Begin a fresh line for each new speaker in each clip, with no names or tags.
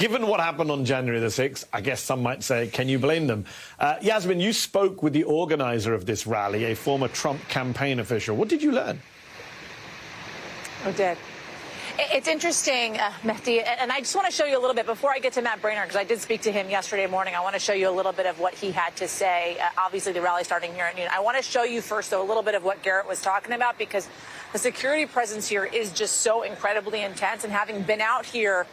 Given what happened on January the 6th, I guess some might say, can you blame them? Yasmin, you spoke with the organizer of this rally, a former Trump campaign official. What did you learn?
I did. It's interesting, Mehdi, and I just want to show you a little bit before I get to Matt Braynard, because I did speak to him yesterday morning. I want to show you a little bit of what he had to say. Obviously, the rally starting here at noon. I want to show you first, though, a little bit of what Garrett was talking about, because the security presence here is just so incredibly intense. And having been out here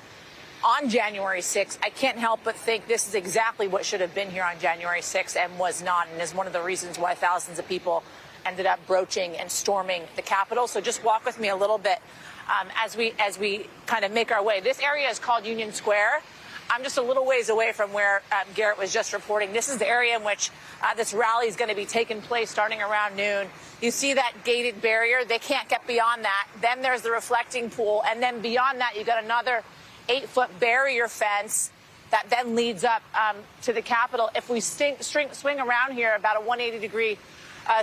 on January 6th, I can't help but think this is exactly what should have been here on January 6th and was not, and is one of the reasons why thousands of people ended up broaching and storming the Capitol. So just walk with me a little bit as we kind of make our way. This area is called Union Square. I'm just a little ways away from where Garrett was just reporting. This is the area in which this rally is going to be taking place starting around noon. You see that gated barrier? They can't get beyond that. Then there's the reflecting pool. And then beyond that, you've got another 8-foot barrier fence that then leads up to the Capitol. If we swing around here about a 180-degree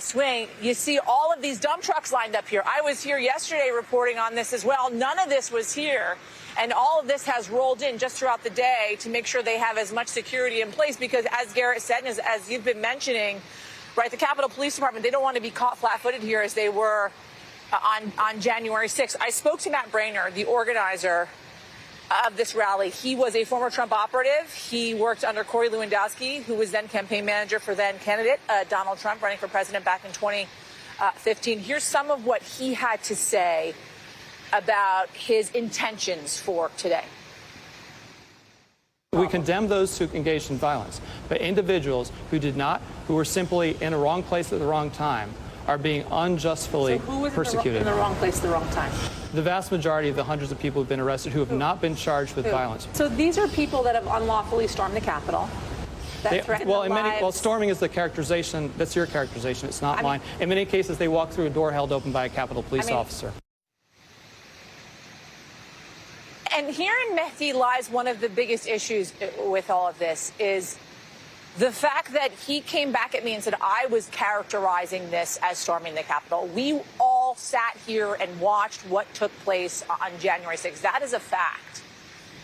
swing, you see all of these dump trucks lined up here. I was here yesterday reporting on this as well. None of this was here. And all of this has rolled in just throughout the day to make sure they have as much security in place, because as Garrett said, and as you've been mentioning, right, the Capitol Police Department, they don't want to be caught flat-footed here as they were on January 6th. I spoke to Matt Braynard, the organizer of this rally. He was a former Trump operative. He worked under Corey Lewandowski, who was then campaign manager for then candidate Donald Trump, running for president back in 2015. Here's some of what he had to say about his intentions for today.
We condemn those who engaged in violence, but individuals who were simply in the wrong place at the wrong time are being unjustly persecuted.
In the wrong place at the wrong time?
The vast majority of the hundreds of people who have been arrested who have not been charged with violence.
So these are people that have unlawfully stormed the Capitol.
Storming is the characterization. That's your characterization. It's not mine. In many cases, they walk through a door held open by a Capitol Police officer.
And herein, Mehdi, lies one of the biggest issues with all of this, is the fact that he came back at me and said I was characterizing this as storming the Capitol. We all sat here and watched what took place on January 6th. That is a fact,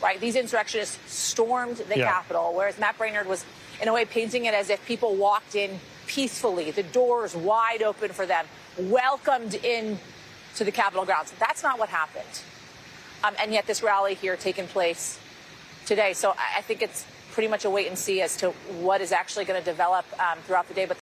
right? These insurrectionists stormed the Capitol, whereas Matt Braynard was, in a way, painting it as if people walked in peacefully, the doors wide open for them, welcomed in to the Capitol grounds. That's not what happened. And yet this rally here taking place today. So I think it's pretty much a wait and see as to what is actually going to develop throughout the day. But